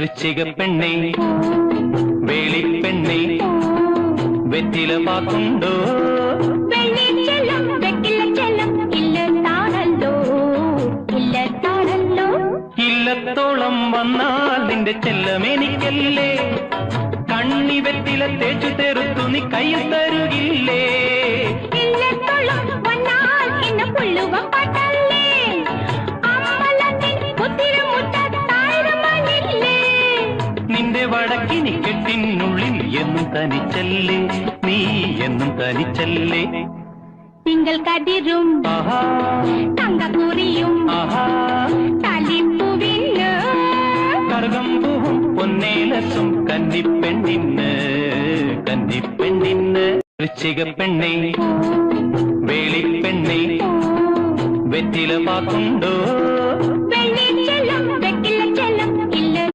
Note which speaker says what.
Speaker 1: വൃശ്ചിക പെണ്ണെ വേളിപ്പെണ്ണെ വെറ്റില പാക്കുണ്ടോ ഇല്ലത്തോളം വന്നാൽ നിന്റെ ചെല്ലമെനിക്കല്ലേ കണ്ണി വെറ്റില തേച്ചു തെറുത്തു നീ കയ്യിൽ തരുകില്ലേ നിന്റെ വടക്കിനി കെട്ടിനുള്ളിൽ എന്നും തനിച്ചല്ലേ നീ എന്നും തനിച്ചല്ലേ
Speaker 2: തിങ്കൾ കതിരും തങ്കക്കുറിയും തലിപ്പുവിന്
Speaker 1: കറുകമ്പൂവും പൊന്നേലസും കന്നിപ്പെണ്ണിന് കന്നിപ്പെണ്ണിന് വൃശ്ചിക പെണ്ണെ വേളിപ്പെണ്ണെ വെറ്റില പാക്കുണ്ടോ